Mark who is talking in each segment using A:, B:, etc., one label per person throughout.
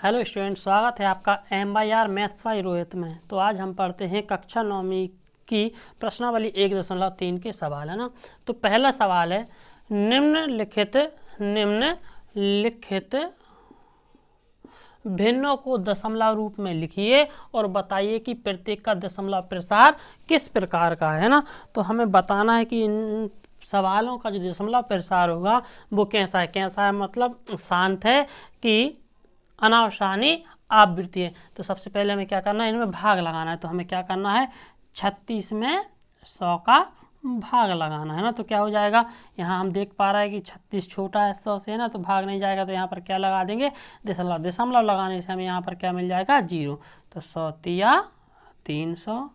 A: Hello student, स्वागत है आपका MYR मैथ्स बाय रोहित में। तो आज हम पढ़ते हैं कक्षा 9वीं की प्रश्नावली 1.3 के सवाल है ना। तो पहला सवाल है निम्नलिखित भिन्नों को दशमलव रूप में लिखिए और बताइए कि प्रत्येक का दशमलव प्रसार किस प्रकार का है ना। तो हमें बताना है कि इन सवालों का जो दशमलव प्रसार होगा वो कैसा है मतलब शांत है कि अनावसानी आवृत्ति है। तो सबसे पहले हमें क्या करना है, इनमें भाग लगाना है। तो हमें क्या करना है, 36 में 100 का भाग लगाना है ना। तो क्या हो जाएगा, यहाँ हम देख पा रहे हैं कि 36 छोटा है 100 से है ना, तो भाग नहीं जाएगा। तो यहाँ पर क्या लगा देंगे, दशमलव लगाने से हमें यहाँ पर क्या मिल जाएगा, 0। तो 100 तिया 300,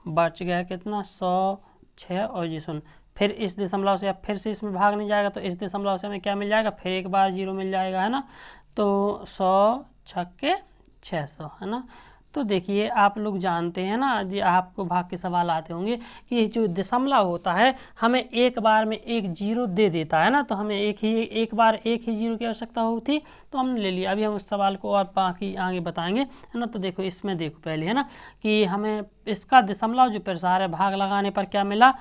A: बच गया कितना 100 6 और जी सुन। फिर इस दशमलव से अब फिर से इसमें भाग नहीं जाएगा, तो इस दशमलव से हमें क्या मिल जाएगा, फिर एक बार 0 मिल जाएगा है ना। तो 100 छक्के 600 है ना। तो देखिए आप लोग जानते हैं ना जी, आपको भाग के सवाल आते होंगे कि जो दशमलव होता है हमें एक बार में एक 0 दे देता है ना। तो हमें एक बार एक ही 0 की आवश्यकता होती, तो हमने ले लिया। अभी हम उस सवाल को और बाकी आगे बताएंगे है ना। तो देखो इसमें देखो पहले है ना कि हमें इसका दशमलव जो प्रसार है भाग लगाने पर क्या मिला,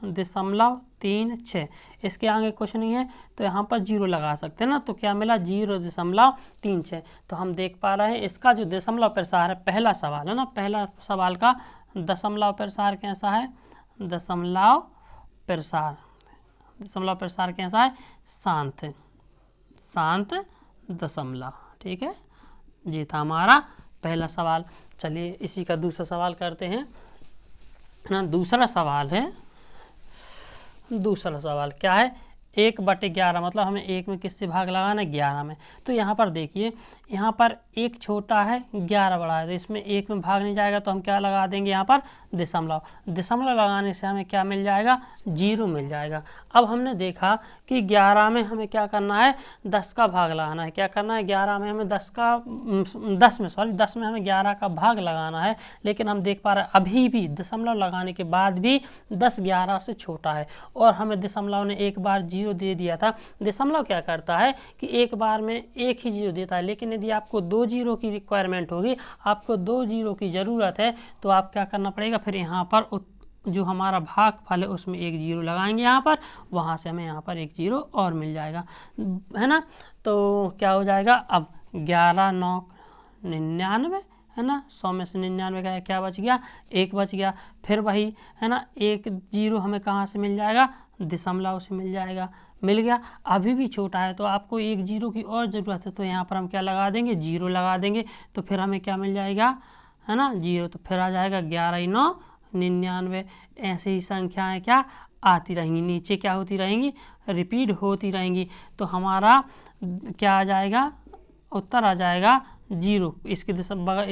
A: दशमलव 3 6। इसके आगे कुछ नहीं है तो यहाँ पर 0 लगा सकते हैं ना। तो क्या मिला, 0.36। तो हम देख पा रहे हैं इसका जो दशमलव प्रसार है, पहला सवाल है ना, पहला सवाल का दशमलव प्रसार कैसा है, दशमलव प्रसार कैसा है, शांत दशमलव। ठीक है जी, था हमारा पहला सवाल। चलिए इसी का दूसरा सवाल करते हैं ना। दूसरा सवाल क्या है, 1/11 मतलब हमें 1 में किससे भाग लगाना है, 11 में। तो यहाँ पर देखिए, यहाँ पर 1 छोटा है 11 बड़ा है, तो इसमें 1 में भाग नहीं जाएगा। तो हम क्या लगा देंगे, यहाँ पर दशमलव लगाने से हमें क्या मिल जाएगा, 0 मिल जाएगा। अब हमने देखा कि 11 में हमें क्या करना है, 10 का भाग लगाना है। क्या करना है, 11 में हमें 10 में हमें 11 का भाग लगाना है। लेकिन हम देख पा रहे हैं अभी भी दशमलव लगाने के बाद भी 10 11 से छोटा है, और हमें दशमलव ने एक बार 0 दे दिया था। दशमलव क्या करता है कि एक बार में एक ही 0 देता है, लेकिन यदि आपको 2 0 की रिक्वायरमेंट होगी, आपको 2 0 की ज़रूरत है, तो आप क्या करना पड़ेगा, फिर यहाँ पर जो हमारा भागफल है उसमें एक 0 लगाएंगे यहाँ पर, वहाँ से हमें यहाँ पर एक 0 और मिल जाएगा है ना। तो क्या हो जाएगा, अब 11 9 99 है ना, 100 में से 99 का क्या बच गया, 1 बच गया। फिर वही है ना, एक 0 हमें कहाँ से मिल जाएगा, दशमलव से मिल गया। अभी भी छोटा है, तो आपको एक 0 की और ज़रूरत है, तो यहाँ पर हम क्या लगा देंगे, 0 लगा देंगे। तो फिर हमें क्या मिल जाएगा है ना, 0। तो फिर आ जाएगा 11 9 99। ऐसे ही संख्याएं क्या आती रहेंगी, नीचे क्या होती रहेंगी, रिपीट होती रहेंगी। तो हमारा क्या आ जाएगा, उत्तर आ जाएगा 0। इसके इस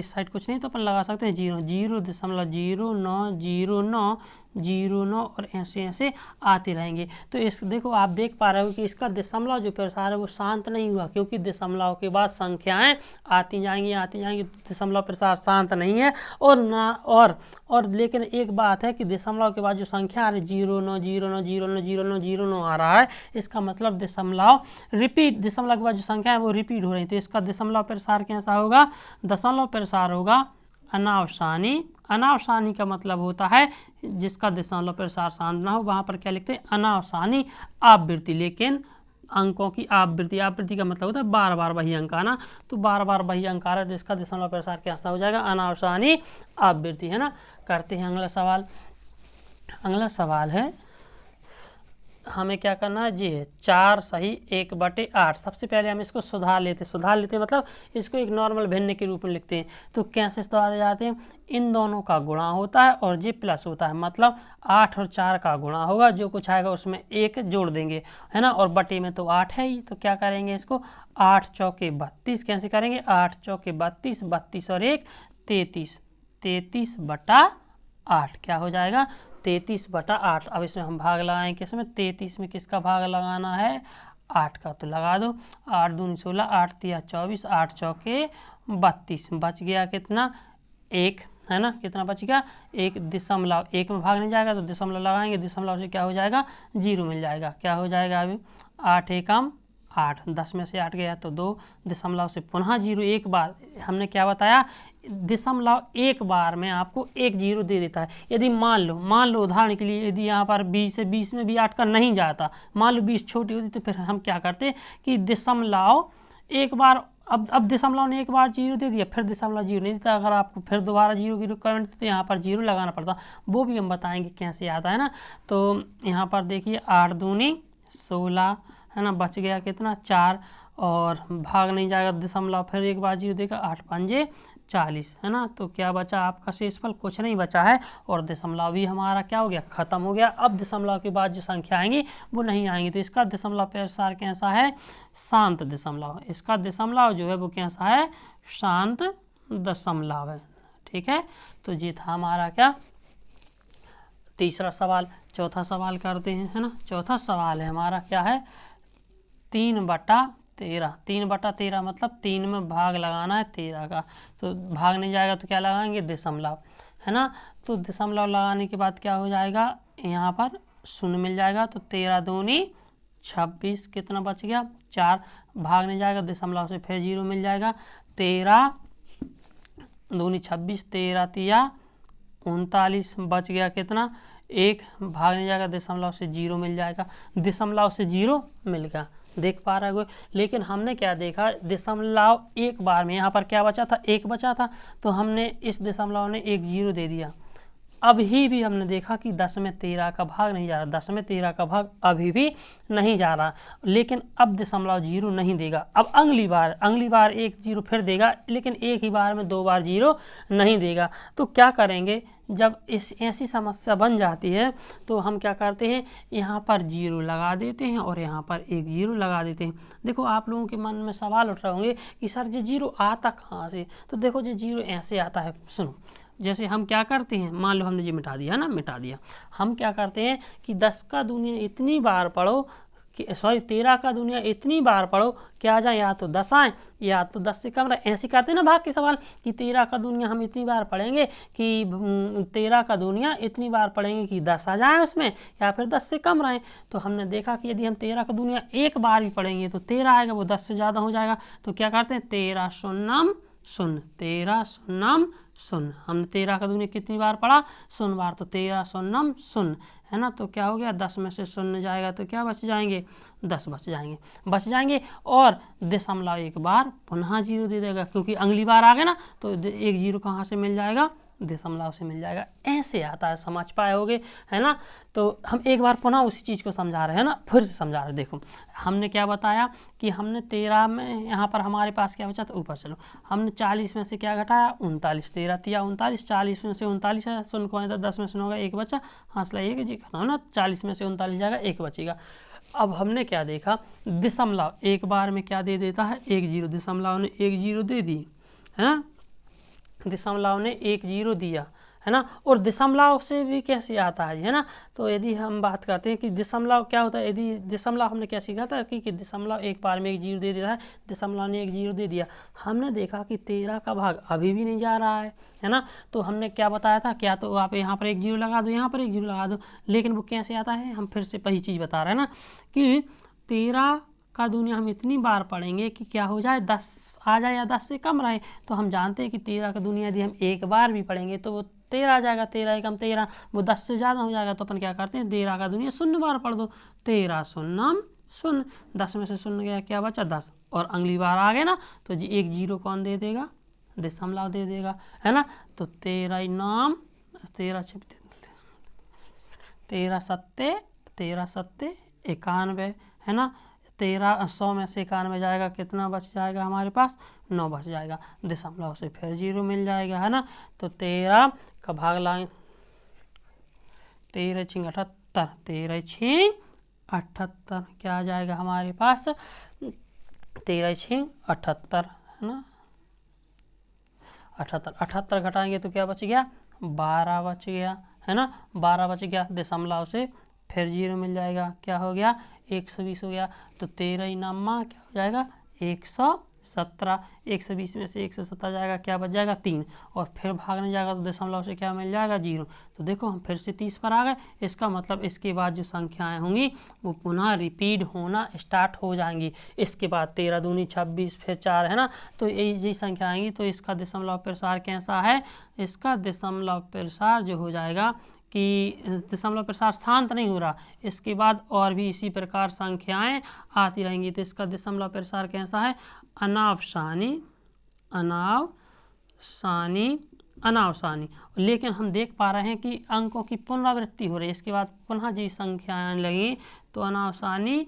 A: साइड कुछ नहीं तो अपन लगा सकते हैं 0.0909 और ऐसे आते रहेंगे। तो इस देखो आप देख पा रहे हो कि इसका दशमलव जो प्रसार है वो शांत नहीं हुआ, क्योंकि दशमलव के बाद संख्याएं आती जाएंगी। दशमलव प्रसार शांत नहीं है। और लेकिन एक बात है कि दशमलव के बाद जो संख्या आ रही 0 आ रहा है, इसका मतलब दशमलव के बाद जो संख्या है वो रिपीट हो रही है। तो इसका दशमलव प्रसार कैसा होगा, दशमलव प्रसार होगा अनावसानी का मतलब होता है जिसका दशमलव प्रसार शांत ना हो, वहाँ पर क्या लिखते हैं, अनावसानी आवृत्ति। लेकिन अंकों की आवृत्ति का मतलब होता है बार बार वही अंक आना। तो बार बार वही अंक आ रहा है, तो इसका दशमलव प्रसार कैसा हो जाएगा, अनावसानी आवृत्ति है ना। करते हैं अगला सवाल है, हमें क्या करना है जी, 4 सही 1/8। सबसे पहले हम इसको सुधार लेते मतलब इसको एक नॉर्मल भिन्न के रूप में लिखते हैं। तो कैसे सुधारे जाते हैं, इन दोनों का गुणा होता है और जी प्लस होता है, मतलब 8 और 4 का गुणा होगा, जो कुछ आएगा उसमें 1 जोड़ देंगे है ना। और बटे में तो 8 है ही, तो क्या करेंगे इसको, 8 चौके 32 कैसे करेंगे, 8 चौके 32, 32 और 1 33, 33/8 क्या हो जाएगा, 33/8। अब इसमें हम भाग लगाएं किसमें, 33 में किसका भाग लगाना है, 8 का। तो लगा दो, 8 दूनी 16, 8 तिया 24, 8 चौके 32, बच गया कितना, 1 है ना। कितना बच गया, 1 दशमलव, 1 में भाग नहीं जाएगा तो दशमलव लगाएंगे, दशमलव से क्या हो जाएगा, 0 मिल जाएगा। क्या हो जाएगा अभी, 8 एकम 8, 10 में से 8 गया तो 2 दशमलव से पुनः 0, एक बार हमने क्या बताया, दशमलव एक बार में आपको एक 0 दे देता है। यदि मान लो उदाहरण के लिए, यदि यहाँ पर 20 है, 20 में भी 8 का नहीं जाता, मान लो 20 छोटी होती, तो फिर हम क्या करते कि दशमलव एक बार, अब दशमलव ने एक बार 0 दे दिया, फिर दशमलव 0 नहीं देता, अगर आपको फिर दोबारा 0 की रिक्वायरमेंट तो यहाँ पर 0 लगाना पड़ता, वो भी हम बताएंगे कैसे आता है ना। तो यहाँ पर देखिए 8 दूनी 16 है ना, बच गया कितना 4, और भाग नहीं जाएगा दशमलव, फिर एक बार 0 देगा, 8 पंजे 40 है ना। तो क्या बचा आपका शेषफल, कुछ नहीं बचा है, और दशमलव भी हमारा क्या हो गया, खत्म हो गया। अब दशमलव के बाद जो संख्या आएंगी वो नहीं आएंगी, तो इसका दशमलव प्रसार कैसा है, शांत दशमलव। इसका दशमलव जो है वो कैसा है, शांत दशमलव है। ठीक है, तो ये था हमारा क्या तीसरा सवाल। चौथा सवाल करते हैं, है ना। चौथा सवाल है हमारा क्या है, 3/13। 3/13 मतलब 3 में भाग लगाना है 13 का, तो भाग नहीं जाएगा तो क्या लगाएंगे, दशमलव, है ना। तो दशमलव लगाने के बाद क्या हो जाएगा, यहाँ पर शून्य मिल जाएगा, तो 13 दूनी 26, कितना बच गया 4, भाग नहीं जाएगा दशमलव से, फिर 0 मिल जाएगा, 13 दूनी 26, 13 तिया 39, बच गया कितना 1, भाग नहीं जाएगा दशमलव से, 0 मिल जाएगा, दशमलव से 0 मिल गया, देख पा रहा है। लेकिन हमने क्या देखा, दशमलव एक बार में यहाँ पर क्या बचा था, 1 बचा था, तो हमने इस दशमलव ने 1 0 दे दिया। अभी भी हमने देखा कि 10 में 13 का भाग नहीं जा रहा, 10 में 13 का भाग अभी भी नहीं जा रहा, लेकिन अब दशमलव 0 नहीं देगा। अब अगली बार 1 0 फिर देगा, लेकिन एक ही बार में 2 बार 0 नहीं देगा। तो क्या करेंगे, जब ऐसी समस्या बन जाती है तो हम क्या करते हैं, यहाँ पर 0 लगा देते हैं और यहाँ पर 1 0 लगा देते हैं। देखो आप लोगों के मन में सवाल उठ रहे होंगे कि सर ये 0 आता कहाँ से, तो देखो ये 0 ऐसे आता है। सुनो, जैसे हम क्या करते हैं, मान लो हमने ये मिटा दिया ना, मिटा दिया, हम क्या करते हैं कि 10 का दुनिया इतनी बार पढ़ो कि 13 का दुनिया इतनी बार पढ़ो कि आ जाए, या तो 10 आए या तो 10 से कम रहे। ऐसे करते हैं ना भाग के सवाल कि 13 का दुनिया हम इतनी बार पढ़ेंगे कि 13 का दुनिया इतनी बार पढ़ेंगे कि 10 आ जाए उसमें, या फिर 10 से कम रहे। तो हमने देखा कि यदि हम 13 का दुनिया एक बार भी पढ़ेंगे तो 13 आएगा, वो 10 से ज़्यादा हो जाएगा। तो क्या करते हैं, 13 शून्यम शून्य, 13 शून्यम शून्य। हमने 13 का दुनिया कितनी बार पढ़ा, 0 बार, तो 13 शून्यम शून्य, है ना। तो क्या हो गया, 10 में से 0 जाएगा तो क्या बच जाएंगे, 10 बच जाएंगे। और दशमलव एक बार पुनः 0 दे देगा, क्योंकि अगली बार आ गया ना, तो 1 0 कहाँ से मिल जाएगा, दशमलव से मिल जाएगा। ऐसे आता है, समझ पाए होगे, है ना। तो हम एक बार पुनः उसी चीज़ को समझा रहे हैं ना, फिर से समझा रहे हैं। देखो हमने क्या बताया कि हमने 13 में यहाँ पर हमारे पास क्या बचा, तो ऊपर चलो, हमने 40 में से क्या घटाया, 39, 13 तिया 39, 40 में से 39 है, 0 को 10 में से होगा 1 बचा, हासिल 1 जी खत्म ना, 40 में से 39 जाएगा, 1 बचेगा। अब हमने क्या देखा, दशमलव एक बार में क्या दे देता है, 1 0, दशमलव ने 1 0 दे दी, है ना, दशमलव ने 1 0 दिया, है ना। और दशमलव से भी कैसे आता है ना, तो यदि हम बात करते हैं कि दशमलव क्या होता है, यदि दशमलव हमने क्या सीखा था कि दशमलव एक बार में 1 0 दे देता है, दशमलव ने 1 0 दे दिया। हमने देखा कि 13 का भाग अभी भी नहीं जा रहा है ना। तो हमने क्या बताया था, क्या तो आप यहाँ पर 1 0 लगा दो, यहाँ पर 1 0 लगा दो, लेकिन वो कैसे आता है, हम फिर से वही चीज़ बता रहे हैं ना कि 13 का दुनिया हम इतनी बार पढ़ेंगे कि क्या हो जाए, 10 आ जाए या 10 से कम रहे। तो हम जानते हैं कि 13 का दुनिया यदि हम एक बार भी पढ़ेंगे तो वो 13 आ जाएगा, 13 एकम 13, वो 10 से ज़्यादा हो जाएगा। तो अपन क्या करते हैं, 13 का दुनिया 0 बार पढ़ दो, 13 शून्यम शून्य, 10 में से 0 गया, क्या बचा 10, और अगली बार आ गए ना तो जी 1 0 कौन दे देगा, दशमलव दे देगा, है ना। तो 13 नाम 13 सत्ते 91, है ना। 13 100 में से 91 जाएगा, कितना बच जाएगा हमारे पास, 9 बच जाएगा, दशमलव से फिर 0 मिल जाएगा, है ना। तो 13 का भाग लाएं, 13 छिंग 78, 13 छिंग 78 क्या आ जाएगा हमारे पास, 13 छिंग 78, है ना, 78 घटाएंगे तो क्या बच गया, 12 बच गया, है ना, 12 बच गया, दशमलव से फिर 0 मिल जाएगा, क्या हो गया 120 हो गया। तो 13 नामा क्या हो जाएगा, 17, 120 में से 117 जाएगा, क्या बच जाएगा 3, और फिर भागने जाएगा तो दशमलव से क्या मिल जाएगा 0। तो देखो हम फिर से 30 पर आ गए। इसका मतलब इसके बाद जो संख्याएं होंगी वो पुनः रिपीट होना स्टार्ट हो जाएंगी। इसके बाद 13 दूनी 26, फिर 4 है ना, तो यही संख्या आएंगी। तो इसका दशमलव प्रसार कैसा है, इसका दशमलव प्रसार जो हो जाएगा कि दशमलव प्रसार शांत नहीं हो रहा, इसके बाद और भी इसी प्रकार संख्याएं आती रहेंगी। तो इसका दशमलव प्रसार कैसा है, अनावसानी अनावसानी अनावसानी। लेकिन हम देख पा रहे हैं कि अंकों की पुनरावृत्ति हो रही है, इसके बाद पुनः जी संख्याएं लगी तो अनावसानी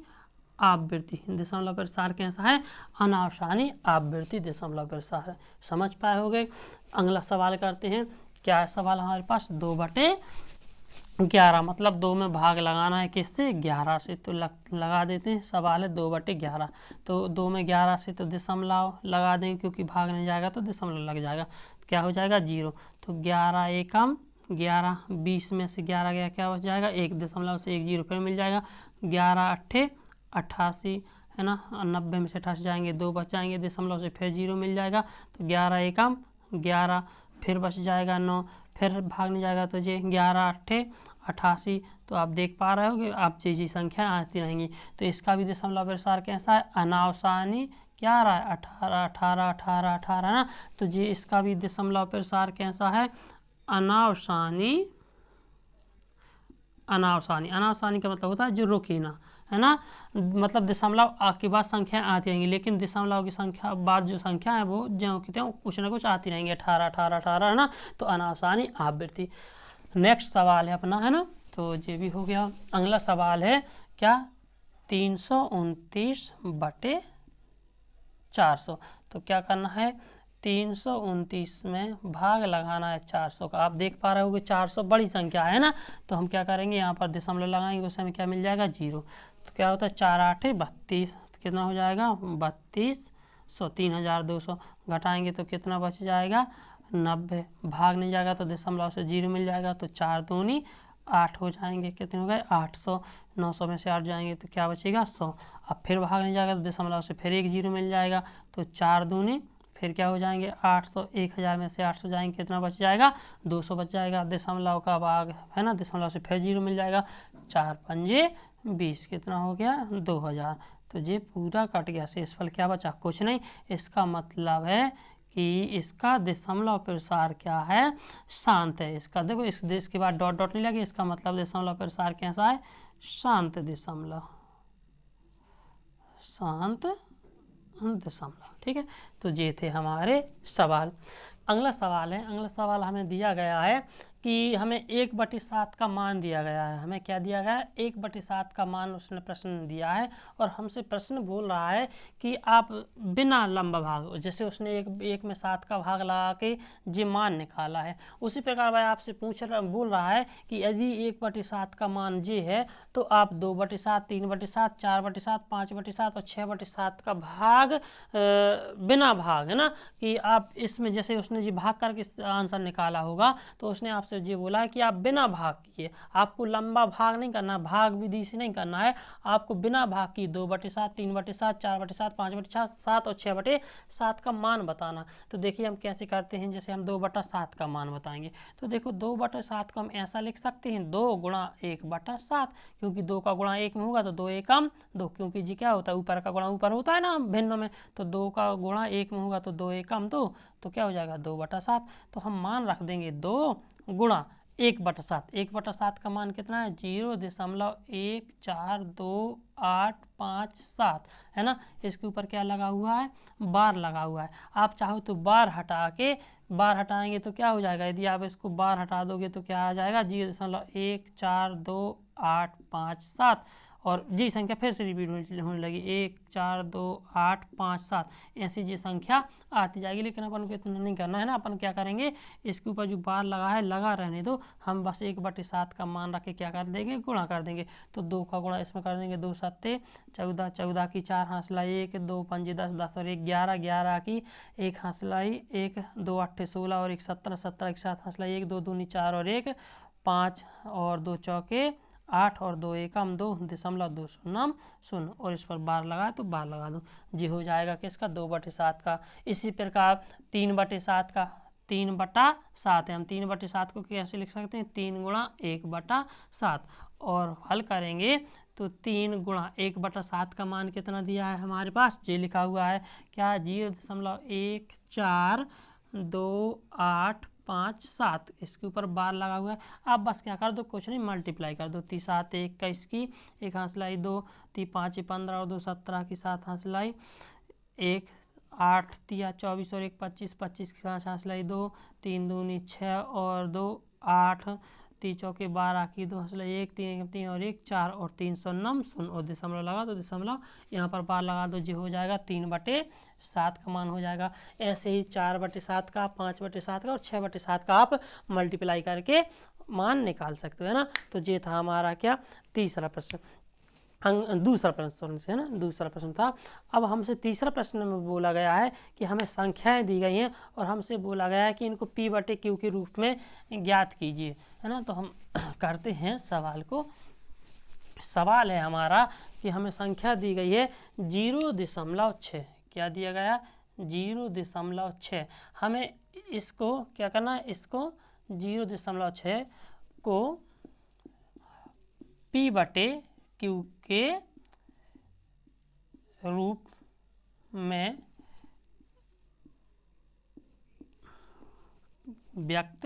A: आवृत्ति। दशमलव प्रसार कैसा है, अनावसानी आवृत्ति दशमलव प्रसार है। समझ पाए होंगे। अगला सवाल करते हैं। क्या है सवाल हमारे पास, 2/11 मतलब 2 में भाग लगाना है, किससे 11 से, तो लगा देते हैं। सवाल है 2/11, तो 2 में 11 से तो दशमलव लगा देंगे, क्योंकि भाग नहीं जाएगा तो दशमलव लग जाएगा, क्या हो जाएगा 0। तो 11 एकम 11, 20 में से 11 गया, क्या हो जाएगा 1, दशमलव से 1 0 फिर मिल जाएगा। 11 अट्ठे 88 है ना, 90 में से 88 जाएंगे, 2 बच जाएंगे, दशमलव से फिर 0 मिल जाएगा। तो 11 एकम 11, फिर बच जाएगा 9, फिर भागने जाएगा तो ये 11 अट्ठे 88। तो आप देख पा रहे हो कि आप जी संख्या आती रहेंगी। तो इसका भी दशमलव प्रसार कैसा है, अनावसानी क्या आ रहा है 18 18 18 18 ना, तो जी इसका भी दशमलव प्रसार कैसा है, अनावसानी अनावसानी। अनावसानी का मतलब होता है जो रुके ना, है ना, मतलब दशमलव के बाद संख्याएं आती रहेंगी, लेकिन दशमलव की संख्या बाद जो संख्या है वो ज्यों की त्यों कुछ ना कुछ आती रहेंगी, 18 18 18 है ना, तो अनावसानी आवृत्ति। नेक्स्ट सवाल है अपना, है ना, तो ये भी हो गया। अगला सवाल है क्या, 329/400। तो क्या करना है, 329 में भाग लगाना है 400 का। आप देख पा रहे हो कि 400 बड़ी संख्या है ना, तो हम क्या करेंगे, यहाँ पर दशमलव लगाएंगे, उस समय क्या मिल जाएगा 0। तो क्या होता है 4 8 32, कितना हो जाएगा 3200, 3200 घटाएंगे तो कितना बच जाएगा 90, भाग नहीं जाएगा तो दशमलव से 0 मिल जाएगा। तो 4 दूनी 8 हो जाएंगे, कितने हो गए 800, 900 में से 8 जाएंगे तो क्या बचेगा 100। अब फिर भाग नहीं जाएगा तो दशमलव से फिर 1 0 मिल जाएगा। तो 4 दूनी फिर क्या हो जाएंगे 800, 1000 में से 800 जाएंगे, कितना बच जाएगा 200 बच जाएगा। दशमलव का भाग है ना, दशमलव से फिर 0 मिल जाएगा। 4 पंजे 20, कितना हो गया 2000। तो ये पूरा कट गया, शेषफल क्या बचा, कुछ नहीं। इसका मतलब है कि इसका दशमलव प्रसार क्या है, शांत है। इसका देखो, इस देश के बाद डॉट डॉट नहीं लगे, इसका मतलब दशमलव प्रसार कैसा है, शांत दशमलव, शांत दशमलव। ठीक है, तो ये थे हमारे सवाल। अगला सवाल है, अगला सवाल हमें दिया गया है कि हमें 1/7 का मान दिया गया है। हमें क्या दिया गया है, 1/7 का मान उसने प्रश्न दिया है, और हमसे प्रश्न बोल रहा है कि आप बिना लंबा भाग, जैसे उसने 1 में 7 का भाग लगा के ये मान निकाला है, उसी प्रकार भाई आपसे बोल रहा है कि यदि 1/7 का मान ये है तो आप 2/7, 3/7, 4/7, 5/7 और 6/7 का भाग बिना भाग, है ना, कि आप इसमें जैसे उसने जी भाग करके आंसर निकाला होगा, तो उसने आपसे ये बोला है कि आप बिना भाग किए, आपको लंबा भाग नहीं करना, भाग विधि से नहीं करना है, आपको बिना भाग की 2/7, 3/7, 4/7, 5/7 और 6/7 का मान बताना। तो देखिए हम कैसे करते हैं, जैसे हम 2/7 का मान बताएंगे, तो देखो 2/7 को हम ऐसा लिख सकते हैं, 2 गुणा 1/7, क्योंकि 2 का गुणा 1 में होगा तो 2 एकम 2, क्योंकि जी क्या होता है, ऊपर का गुणा ऊपर होता है ना भिन्न में, तो 2 का गुणा 1 में होगा तो 2 एकम 2, तो क्या हो जाएगा 2/7। तो हम मान रख देंगे 2 गुणा 1/7। 1/7 का मान कितना है 0.142857, है ना। इसके ऊपर क्या लगा हुआ है, बार लगा हुआ है। आप चाहो तो बार हटाएंगे तो क्या हो जाएगा, यदि आप इसको बार हटा दोगे तो क्या आ जाएगा 0.142857, और जी संख्या फिर से रिपीट होने लगी 142857, ऐसी जी संख्या आती जाएगी। लेकिन अपन को इतना नहीं करना है ना, अपन क्या करेंगे, इसके ऊपर जो बार लगा है लगा रहने दो, हम बस 1/7 का मान रख के क्या कर देंगे, गुणा कर देंगे। तो 2 का गुणा इसमें कर देंगे, 2 सत्ते 14, 14 की 4 हांसलाई 1, 2 पंजे 10, 10 और 1 11, 11 की 1 हांसलाई 1, 2 अट्ठे 16 और 1 17, 17 की 7 हांसलाई 1, 2 दूनी 4 और 1 5 और 2 चौके 8 और 2 एकम 2.200 और इस पर बार लगाए तो बार लगा दो, जी हो जाएगा किसका 2/7 का। इसी प्रकार 3/7 का 3/7 है, हम 3/7 को कैसे लिख सकते हैं 3 गुणा 1/7 और हल करेंगे तो 3 गुणा 1/7 का मान कितना दिया है हमारे पास, ये लिखा हुआ है क्या 0.1428557, इसके ऊपर बार लगा हुआ है। अब बस क्या कर दो, कुछ नहीं मल्टीप्लाई कर दो, 3 7 21 की 1 हासिलाई 2, 3 5 15 और 2 17 की 7 हासिलाई 1, 8 3 24 और 1 25, 25 की 5 हासिलाई 2, 3 दूनी 6 और 2 8, 3 चौके 12 की 2 हासिलाई 1, 3 और 1 4 और 309 और दशमलव लगा दो, दशमलव यहाँ पर बार लगा दो, जो हो जाएगा 3/7 का मान हो जाएगा। ऐसे ही 4/7 का, 5/7 का और 6/7 का आप मल्टीप्लाई करके मान निकाल सकते हो, है ना। तो ये था हमारा क्या तीसरा प्रश्न, दूसरा प्रश्न से, है ना, दूसरा प्रश्न था। अब हमसे तीसरा प्रश्न में बोला गया है कि हमें संख्याएं दी गई हैं और हमसे बोला गया है कि इनको P/Q के रूप में ज्ञात कीजिए, है ना। तो हम करते हैं सवाल को। सवाल है हमारा कि हमें संख्या दी गई है 0.6, क्या दिया गया 0.6। हमें इसको क्या करना है, इसको 0.6 को P/Q के रूप में व्यक्त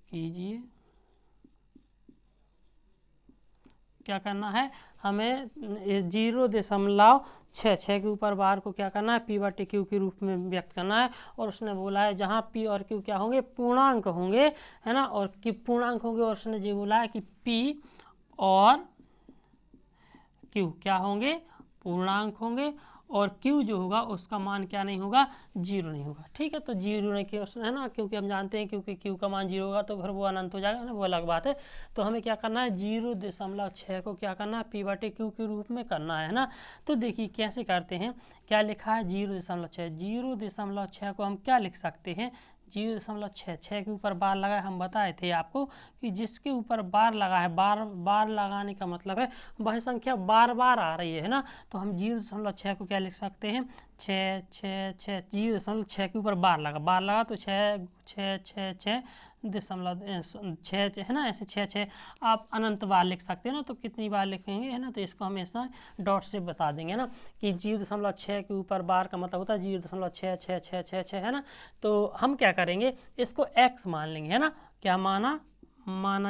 A: कीजिए। क्या करना है हमें 0.6 के ऊपर बार को क्या करना है P/Q के रूप में व्यक्त करना है। और उसने बोला है जहाँ P और Q क्या होंगे, पूर्णांक होंगे, है ना, और कि पूर्णांक होंगे, और उसने ये बोला है कि P और Q क्या होंगे, पूर्णांक होंगे, और Q जो होगा उसका मान क्या नहीं होगा, 0 नहीं होगा। ठीक है, तो 0 नहीं किया है ना, क्योंकि हम जानते हैं क्योंकि Q का मान 0 होगा तो फिर वो अनंत हो जाएगा ना, वो अलग बात है। तो हमें क्या करना है 0.6 को क्या करना है P/Q के रूप में करना है ना। तो देखिए कैसे करते हैं, क्या लिखा है 0.6, 0.6 को हम क्या लिख सकते हैं 0.6 के ऊपर बार लगाए। हम बताए थे आपको कि जिसके ऊपर बार लगा है, बार लगाने का मतलब है वह संख्या बार बार आ रही है ना। तो हम 0.6 को क्या लिख सकते हैं 6 6 6, 0.6 के ऊपर बार लगा तो 6 6 6 6 दशमलव 6 है ना, ऐसे 6 6 आप अनंत बार लिख सकते हैं ना। तो कितनी बार लिखेंगे, है ना, तो इसको हम ऐसा डॉट से बता देंगे ना कि 0.6 के ऊपर बार का मतलब होता है 0.66666, है ना। तो हम क्या करेंगे, इसको x मान लेंगे, है ना। क्या माना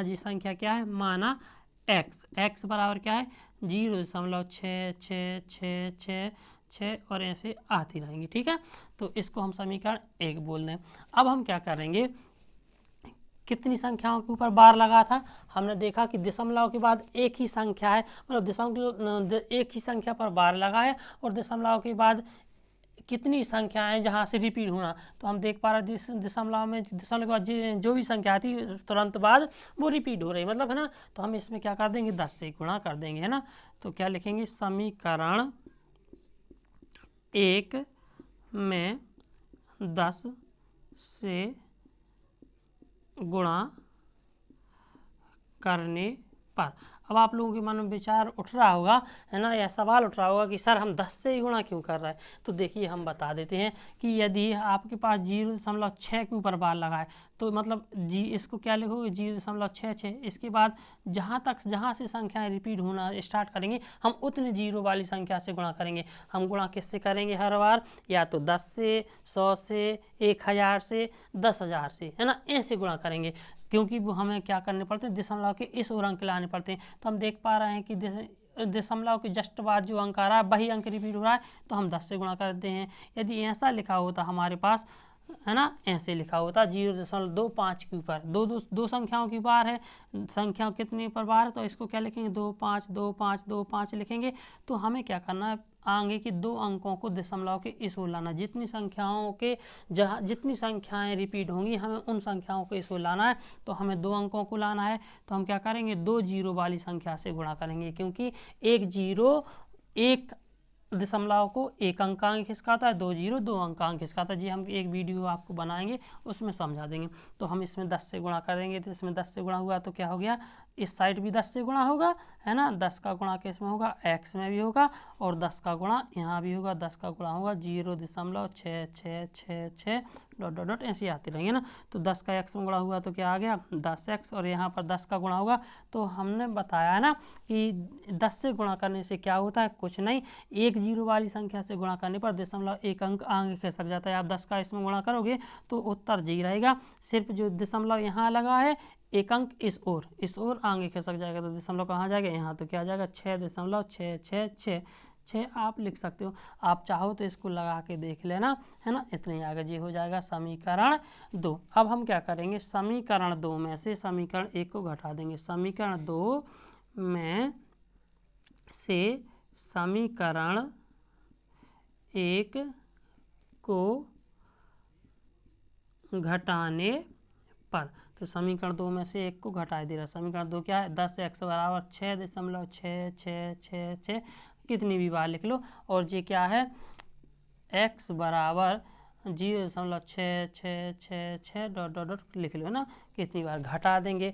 A: जी संख्या क्या है, माना x बराबर क्या है 0.6666 और ऐसे आती रहेंगी। ठीक है, तो इसको हम समीकरण 1 बोल दें। अब हम क्या करेंगे, कितनी संख्याओं के ऊपर बार लगा था, हमने देखा कि दशमलव के बाद एक ही संख्या है, मतलब दशमलव एक ही संख्या पर बार लगा है, और दशमलव के बाद कितनी संख्याएं जहाँ से रिपीट होना। तो हम देख पा रहे हैं दशमलव में दशमलव के बाद जो भी संख्या आती है तुरंत बाद वो रिपीट हो रही, मतलब, है ना। तो हम इसमें क्या कर देंगे 10 से गुणा कर देंगे, है ना। तो क्या लिखेंगे, समीकरण 1 में 10 से गुणा करने पर। अब आप लोगों के मन में विचार उठ रहा होगा, है ना, यह सवाल उठ रहा होगा कि सर हम 10 से ही गुणा क्यों कर रहे हैं। तो देखिए हम बता देते हैं कि यदि आपके पास 0.6 के ऊपर बार लगा है तो मतलब जी इसको क्या लिखोगे 0.66, इसके बाद जहाँ से संख्याएं रिपीट होना स्टार्ट करेंगे हम उतने जीरो वाली संख्या से गुणा करेंगे। हम गुणा किससे करेंगे हर बार, या तो 10 से, 100 से, 1000 से, 10,000 से, है ना, ऐसे गुणा करेंगे, क्योंकि वो हमें क्या करने पड़ते हैं दशमलव के इस ओर अंक लाने पड़ते हैं। तो हम देख पा रहे हैं कि दशमलव के जस्ट बाद जो अंक आ रहा है वही अंक रिपीट हो रहा है, तो हम 10 से गुणा करते हैं। यदि ऐसा लिखा होता हमारे पास, है ना, ऐसे लिखा होता 0.25 के ऊपर दो संख्याओं की बार है, संख्या कितने पर बार है, तो इसको क्या लिखेंगे 2 5 2 5 2 5 लिखेंगे। तो हमें क्या करना है, आगे के 2 अंकों को दशमलव के इस ओर लाना, जितनी संख्याएं रिपीट होंगी हमें उन संख्याओं को इस ओर लाना है। तो हमें 2 अंकों को लाना है, तो हम क्या करेंगे 2 जीरो वाली संख्या से गुणा करेंगे, क्योंकि एक जीरो एक दशमलव को एक अंकांक खिसकाता है, 2 जीरो 2 अंकांक खिसकाता है। जी हम एक वीडियो आपको बनाएंगे उसमें समझा देंगे। तो हम इसमें 10 से गुणा करेंगे, तो इसमें 10 से गुणा हुआ तो क्या हो गया इस साइड भी 10 से गुणा होगा, है ना। 10 का गुणा किस में होगा, x में भी होगा, और 10 का गुणा यहाँ भी होगा, 10 का गुणा होगा 0.66666 डॉट डॉट डॉट ऐसे आते रहेंगे ना। तो 10 का x में गुणा हुआ तो क्या आ गया 10x, और यहाँ पर 10 का गुणा होगा। तो हमने बताया है ना कि 10 से गुणा करने से क्या होता है, कुछ नहीं, एक जीरो वाली संख्या से गुणा करने पर दशमलव एक अंक आगे खिसक जाता है। आप 10 का इसमें गुणा करोगे तो उत्तर जी रहेगा, सिर्फ जो दशमलव यहाँ लगा है एक अंक इस ओर आगे खिसक जाएगा, तो दशमलव कहाँ जाएगा, यहाँ। तो क्या जाएगा 6.666 आप लिख सकते हो। आप चाहो तो इसको लगा के देख लेना, है ना। इतने आगे जी हो जाएगा समीकरण 2। अब हम क्या करेंगे, समीकरण 2 में से समीकरण 1 को घटा देंगे। समीकरण 2 में से समीकरण 1 को घटाने पर, तो समीकरण 2 में से 1 को घटा दे रहा। समीकरण 2 क्या है, 10x बराबर 6.666 कितनी भी बार लिख लो, और जी क्या है x बराबर 0.6666 डॉट डॉट डॉट लिख लो ना। कितनी बार घटा देंगे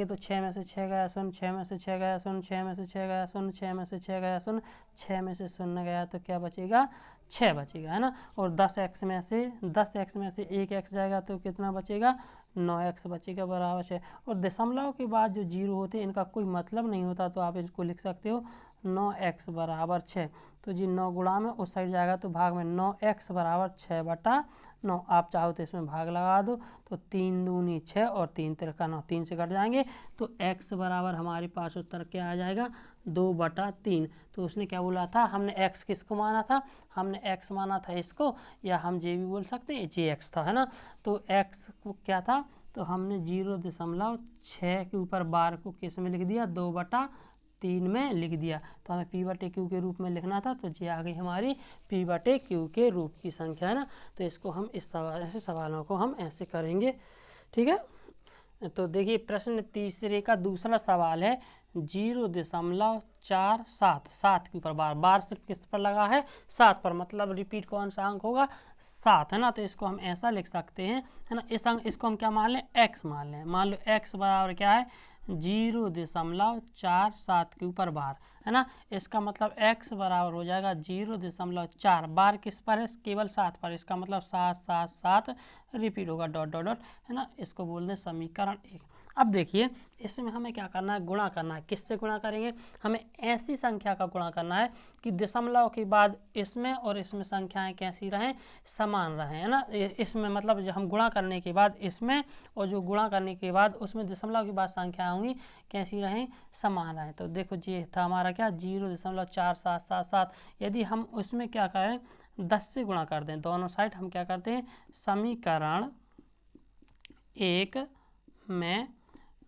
A: तो 6 में से 6 गया 0, 6 में से 6 गया 0, 6 में से 6 गया 0, 6 में से 6 गया 0, 6 में से 0 गया तो क्या बचेगा 6 बचेगा, है ना। और 10x में से 1x जाएगा तो कितना बचेगा 9x बचेगा बराबर 6। और दशमलव के बाद जो जीरो होते हैं इनका कोई मतलब नहीं होता, तो आप इसको लिख सकते हो 9x बराबर 6। तो जी 9 गुणा में उस साइड जाएगा तो भाग में 9x बराबर 6/9। आप चाहो तो इसमें भाग लगा दो, तो 3 दूनी 6 और 3 तिरका 9, 3 से कट जाएंगे तो x बराबर हमारे पास उत्तर क्या आ जाएगा 2/3। तो उसने क्या बोला था, हमने x किसको माना था, हमने x माना था इसको, या हम जे भी बोल सकते हैं jx था, है ना। तो x को क्या था, तो हमने 0.6 के ऊपर बार को किस में लिख दिया 2/3 में लिख दिया। तो हमें p/q के रूप में लिखना था, तो ये आ गई हमारी p/q के रूप की संख्या, है ना। तो इसको हम इस सवाल ऐसे सवालों को हम ऐसे करेंगे, ठीक है। तो देखिए प्रश्न तीसरे का दूसरा सवाल है 0.47 7 के ऊपर बार सिर्फ किस पर लगा है 7 पर, मतलब रिपीट कौन सा अंक होगा 7, है ना। तो इसको हम ऐसा लिख सकते हैं, है ना। इस अंक इसको हम क्या मान लें x मान लें। मान लो x बराबर क्या है 0.47 के ऊपर बार, है ना। इसका मतलब x बराबर हो जाएगा 0.4 बार किस पर है केवल 7 पर, इसका मतलब 7 7 7 रिपीट होगा डॉट डॉट डॉट, है ना। इसको बोल दें समीकरण 1। अब देखिए इसमें हमें क्या करना है, गुणा करना है। किससे गुणा करेंगे, हमें ऐसी संख्या का गुणा करना है कि दशमलव के बाद इसमें और इसमें संख्याएं कैसी रहें, समान रहें, है ना। इसमें मतलब जो हम गुणा करने के बाद इसमें और जो गुणा करने के बाद उसमें दशमलव के बाद संख्याएं होंगी कैसी रहें, समान रहें। तो देखो ये था हमारा क्या 0.4777। यदि हम उसमें क्या करें 10 से गुणा कर दें दोनों साइड, हम क्या करते हैं समीकरण 1 में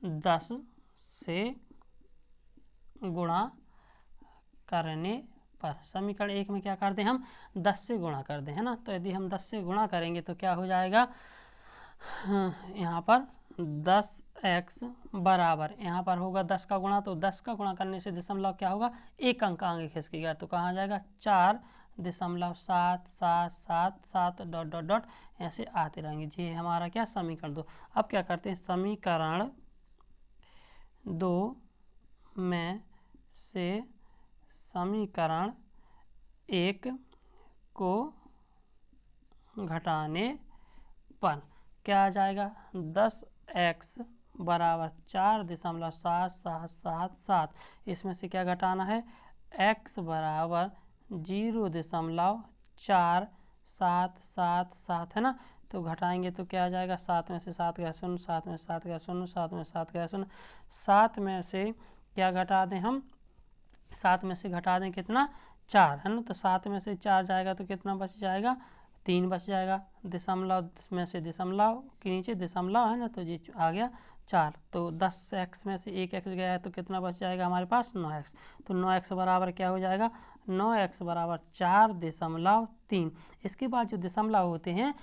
A: 10 से गुणा करने पर, समीकरण 1 में क्या करते हैं हम 10 से गुणा कर दें, है ना। तो यदि हम 10 से गुणा करेंगे तो क्या हो जाएगा, यहाँ पर 10x बराबर यहाँ पर होगा 10 का गुणा, तो 10 का गुणा करने से दशमलव क्या होगा एक अंक आगे खिसकेगा, तो कहाँ जाएगा 4.777 डॉट डॉट डॉट ऐसे आते रहेंगे। ये हमारा क्या समीकरण 2। अब क्या करते हैं समीकरण 2 में से समीकरण 1 को घटाने पर क्या आ जाएगा 10x बराबर 4.7777। इसमें से क्या घटाना है x बराबर 0.4777, है ना। तो घटाएंगे तो क्या आ जाएगा 7 में से 7 गया 0, 7 में 7 गया 0, 7 में 7 गया 0, 7 में से क्या घटा दें हम 7 में से घटा दें कितना 4, है ना। तो 7 में से 4 जाएगा तो कितना बच जाएगा 3 बच जाएगा, दशमलव में से दशमलव के नीचे दशमलव है ना, तो ये आ गया 4। तो 10x में से 1x गया है तो कितना बच जाएगा हमारे पास 9x। तो 9x बराबर क्या हो जाएगा 9x बराबर 4.3। इसके बाद जो दशमलव होते हैं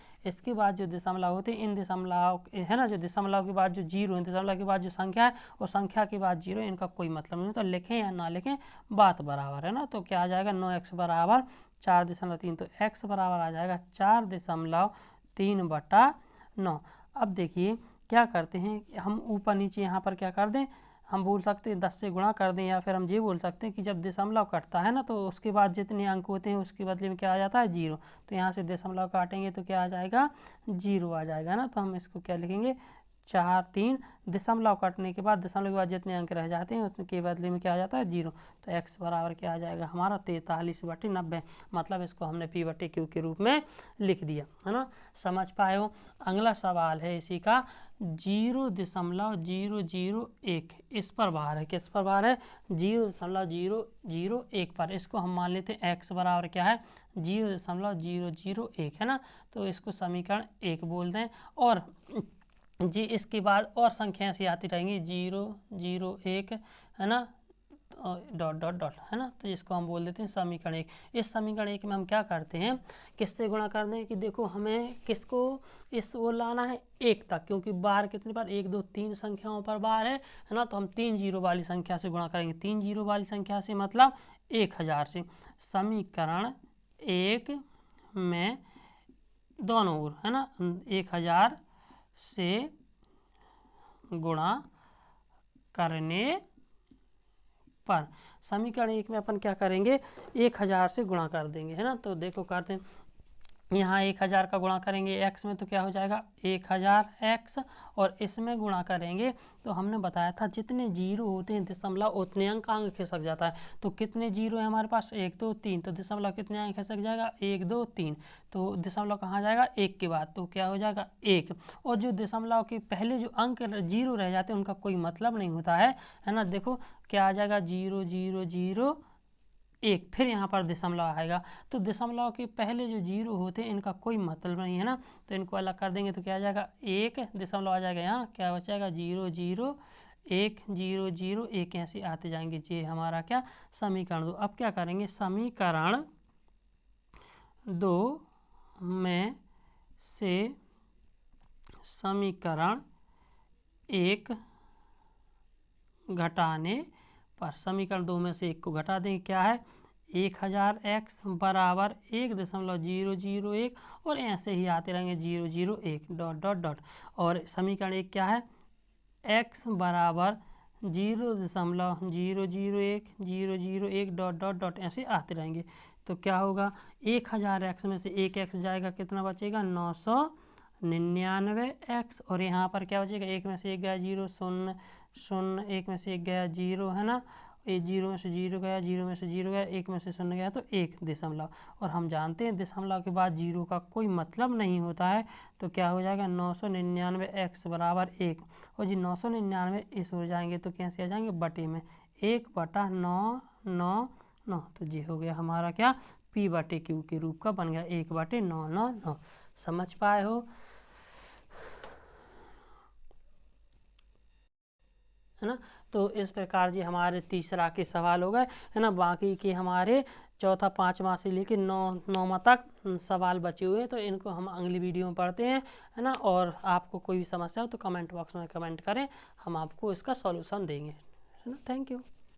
A: इन दशमलव है ना, जो दशमलव के बाद जो जीरो है, दशमलव के बाद जो संख्या है और संख्या के बाद जीरो, इनका कोई मतलब नहीं होता, लिखें या ना लिखें बात बराबर है ना। तो क्या आ जाएगा 9x बराबर 4.3, तो x बराबर आ जाएगा 4.3/9। अब देखिए क्या करते हैं हम ऊपर नीचे यहाँ पर क्या कर दें, हम बोल सकते हैं 10 से गुणा कर दें, या फिर हम ये बोल सकते हैं कि जब दशमलव कटता है ना तो उसके बाद जितने अंक होते हैं उसके बदले में क्या आ जाता है 0। तो यहाँ से दशमलव काटेंगे तो क्या आ जाएगा 0 आ जाएगा ना। तो हम इसको क्या लिखेंगे 4 3, दशमलव काटने के बाद दशमलव के बाद जितने अंक रह जाते हैं उसके बदले में क्या आ जाता है 0। तो x बराबर क्या आ जाएगा हमारा 43/90। मतलब इसको हमने p/q के रूप में लिख दिया है ना। समझ पाए हो। अगला सवाल है इसी का 0.001, इस पर बाहर है। किस पर बाहर है 0.001 पर। इसको हम मान लेते हैं x बराबर क्या है 0.001 है ना। तो इसको समीकरण 1 बोल दें और जी इसके बाद और संख्या ऐसी आती रहेंगी 0 0 1 है ना, डॉट डॉट डॉट है ना। तो इसको हम बोल देते हैं समीकरण 1। इस समीकरण 1 में हम क्या करते हैं किससे गुणा कर दें कि देखो हमें किसको इस वो लाना है 1 तक, क्योंकि बार कितने बार 1 2 3 संख्याओं पर बार है ना। तो हम 3 जीरो वाली संख्या से गुणा करेंगे। 3 जीरो वाली संख्या से मतलब 1000 से। समीकरण 1 में दोनों ओर है ना 1000 से गुणा करने पर। समीकरण 1 में अपन क्या करेंगे 1000 से गुणा कर देंगे है ना। तो देखो करते हैं यहाँ 1000 का गुणा करेंगे x में तो क्या हो जाएगा 1000x, और इसमें गुणा करेंगे तो हमने बताया था जितने जीरो होते हैं दशमलव उतने अंक खिसक जाता है। तो कितने जीरो है हमारे पास 1 2 3, तो दशमलव कितने अंक खिसक जाएगा 1 2 3। तो दशमलव कहाँ जाएगा 1 के बाद, तो क्या हो जाएगा 1। और जो दशमलव के पहले जो अंक जीरो रह जाते हैं उनका कोई मतलब नहीं होता है ना। देखो क्या आ जाएगा 0 0 0 1, फिर यहाँ पर दशमलव आएगा। तो दशमलव के पहले जो जीरो होते हैं इनका कोई मतलब नहीं है ना। तो इनको अलग कर देंगे तो क्या आ जाएगा 1, दशमलव आ जाएगा यहाँ क्या बचेगा 0 0 1 0 0 1, ऐसे आते जाएंगे। ये हमारा क्या समीकरण 2। अब क्या करेंगे समीकरण 2 में से समीकरण 1 घटाने पर। समीकरण 2 में से 1 को घटा देंगे क्या है 1000x बराबर 1.001, और ऐसे ही आते रहेंगे 0 0 1 डॉट डॉट डॉट। और समीकरण 1 क्या है x बराबर 0.001 0 0 1 डॉट डॉट डॉट, ऐसे आते रहेंगे। तो क्या होगा 1000x में से 1x जाएगा कितना बचेगा 999x, और यहाँ पर क्या बचेगा 1 में से 1 गया 0 0 0, 1 में से 1 गया 0 है ना, 0 में से 0 गया 0 में से 0 गया 1 में से 0 गया तो 1 दशमलव। और हम जानते हैं दशमलव के बाद 0 का कोई मतलब नहीं होता है। तो क्या हो जाएगा 999x बराबर 1, और जी 999 इस हो जाएंगे तो कैसे आ जाएंगे बटे में 1/999। तो जी हो गया हमारा क्या p/q के रूप का बन गया 1/999। समझ पाए हो है ना। तो इस प्रकार जी हमारे तीसरा के सवाल हो गए है ना। बाकी के हमारे चौथा 5वां से लेकर 9वां तक सवाल बचे हुए हैं, तो इनको हम अगली वीडियो में पढ़ते हैं है ना। और आपको कोई भी समस्या हो तो कमेंट बॉक्स में कमेंट करें, हम आपको इसका सॉल्यूशन देंगे है ना। Thank you.